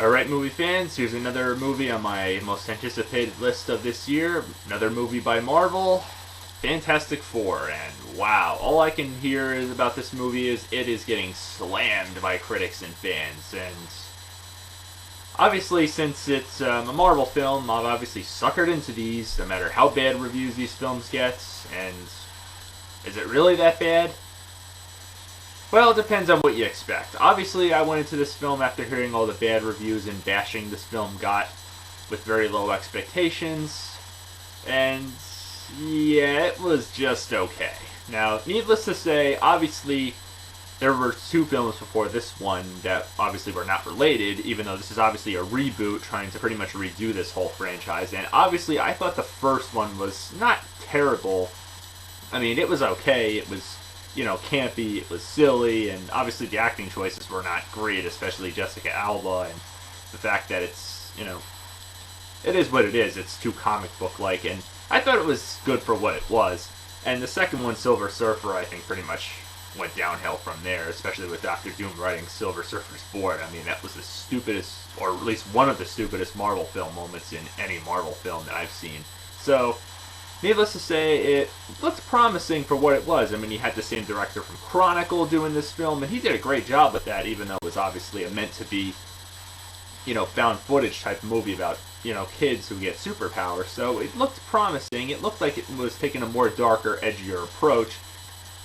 Alright, movie fans, here's another movie on my most anticipated list of this year. Another movie by Marvel, Fantastic Four. And wow, all I can hear is about this movie is it is getting slammed by critics and fans. And obviously, since it's a Marvel film, I've obviously suckered into these, no matter how bad reviews these films get. And is it really that bad? Well, it depends on what you expect. Obviously, I went into this film after hearing all the bad reviews and bashing this film got with very low expectations. And yeah, it was just okay. Now, needless to say, obviously, there were two films before this one that obviously were not related, even though this is obviously a reboot trying to pretty much redo this whole franchise. And obviously, I thought the first one was not terrible. I mean, it was okay. It was, campy, it was silly, and obviously the acting choices were not great, especially Jessica Alba, and the fact that it's, it is what it is. It's too comic book like, and I thought it was good for what it was. And the second one, Silver Surfer, I think pretty much went downhill from there, especially with Doctor Doom writing Silver Surfer's board. I mean, that was the stupidest, or at least one of the stupidest Marvel film moments in any Marvel film that I've seen. So, needless to say, it looked promising for what it was. I mean, he had the same director from Chronicle doing this film, and he did a great job with that, even though it was obviously meant to be, found footage type movie about, kids who get superpowers. So it looked promising. It looked like it was taking a more darker, edgier approach,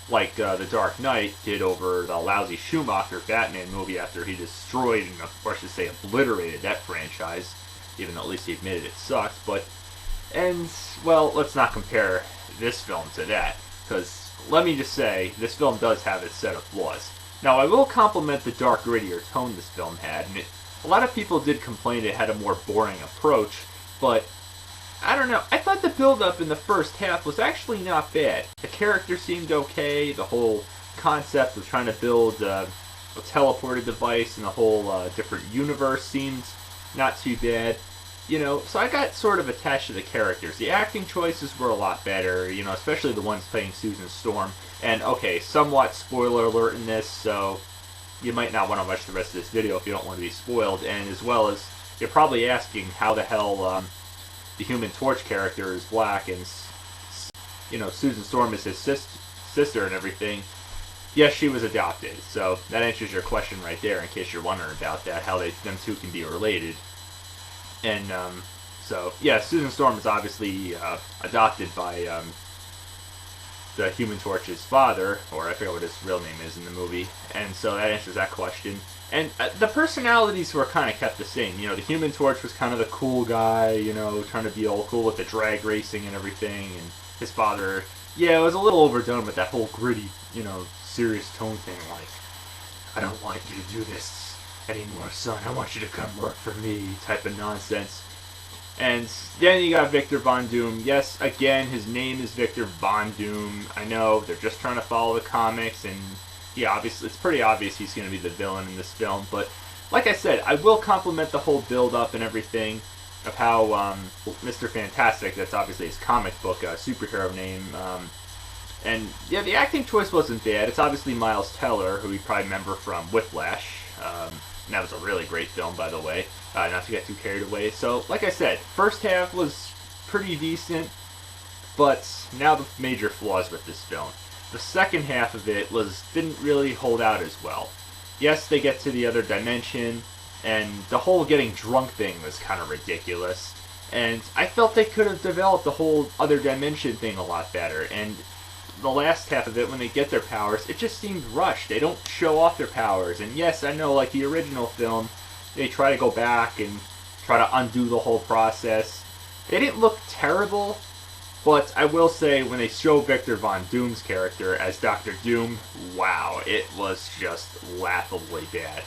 like The Dark Knight did over the lousy Schumacher Batman movie after he destroyed, or I should say obliterated that franchise, even though at least he admitted it sucked. And, well, let's not compare this film to that, because let me just say, this film does have its set of flaws. Now, I will compliment the dark, grittier tone this film had, and a lot of people did complain it had a more boring approach, but I don't know, I thought the build-up in the first half was actually not bad. The character seemed okay, the whole concept of trying to build a teleported device and the whole different universe seemed not too bad. So I got sort of attached to the characters. The acting choices were a lot better, especially the ones playing Susan Storm. And, okay, somewhat spoiler alert in this, so you might not want to watch the rest of this video if you don't want to be spoiled. And as well as, you're probably asking how the hell the Human Torch character is black and, Susan Storm is his sister and everything. Yes, she was adopted, so that answers your question right there in case you're wondering about that, how them two can be related. And, so, yeah, Susan Storm is obviously adopted by the Human Torch's father, or I forget what his real name is in the movie, and so that answers that question. And the personalities were kind of kept the same. The Human Torch was kind of the cool guy, trying to be all cool with the drag racing and everything, and his father, yeah, it was a little overdone with that whole gritty, serious tone thing, like, I don't want you to do this anymore, son. I want you to come work for me, type of nonsense. And then you got Victor Von Doom. Yes, again, his name is Victor Von Doom. I know, they're just trying to follow the comics, and obviously, it's pretty obvious he's going to be the villain in this film, but like I said, I will compliment the whole build-up and everything of how Mr. Fantastic, that's obviously his comic book superhero name, and yeah, the acting choice wasn't bad. It's obviously Miles Teller, who you probably remember from Whiplash. And that was a really great film, by the way, not to get too carried away. So, like I said, first half was pretty decent, but now the major flaws with this film. The second half of it didn't really hold out as well. Yes, they get to the other dimension, and the whole getting drunk thing was kind of ridiculous. And I felt they could have developed the whole other dimension thing a lot better. And the last half of it, when they get their powers, it just seemed rushed. They don't show off their powers. And yes, I know, like the original film, they try to go back and try to undo the whole process. They didn't look terrible, but I will say, when they show Victor Von Doom's character as Dr. Doom, wow, it was just laughably bad.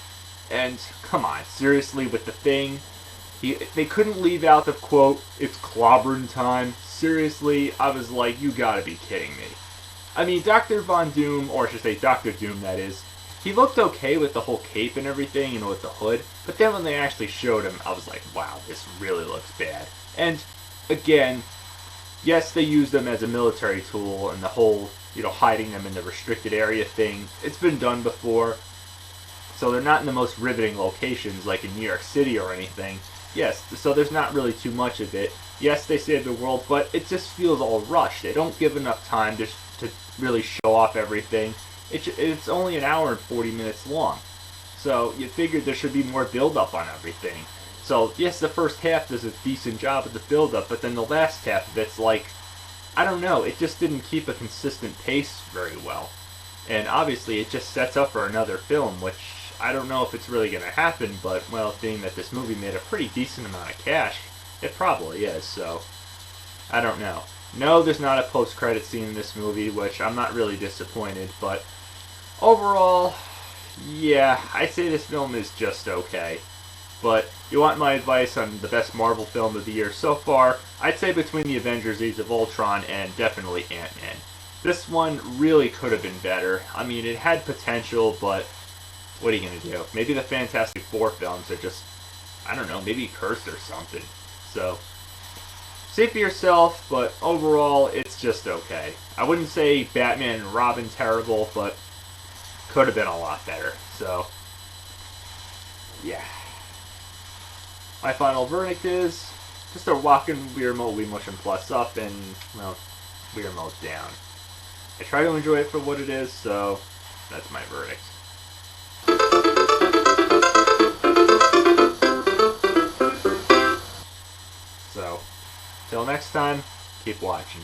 And, come on, seriously, with the Thing, they couldn't leave out the quote, "It's clobbering time." Seriously, I was like, you gotta be kidding me. I mean, Dr. Von Doom, or I should say Dr. Doom, that is, he looked okay with the whole cape and everything, with the hood, but then when they actually showed him, I was like, wow, this really looks bad. And, again, yes, they used them as a military tool, and the whole, hiding them in the restricted area thing, it's been done before. So they're not in the most riveting locations like in New York City or anything. Yes, so there's not really too much of it. Yes, they save the world, but it just feels all rushed. They don't give enough time to really show off everything. It's only an hour and 40 minutes long. So you figured there should be more build-up on everything. So yes, the first half does a decent job of the build-up, but then the last half of it's like, I don't know, it just didn't keep a consistent pace very well. And obviously it just sets up for another film, which I don't know if it's really going to happen, but, well, being that this movie made a pretty decent amount of cash, it probably is, so I don't know. No, there's not a post-credit scene in this movie, which I'm not really disappointed, but overall, yeah, I'd say this film is just okay. But you want my advice on the best Marvel film of the year so far, I'd say between the Avengers Age of Ultron and definitely Ant-Man. This one really could have been better. I mean, it had potential, but what are you going to do? Maybe the Fantastic Four films are just, I don't know, maybe cursed or something. So, see for yourself, but overall, it's just okay. I wouldn't say Batman and Robin terrible, but could have been a lot better. So, yeah. My final verdict is just a walking Weird Mode Wii Motion Plus up and, well, Weird Mode down. I try to enjoy it for what it is, so that's my verdict. So, till next time, keep watching.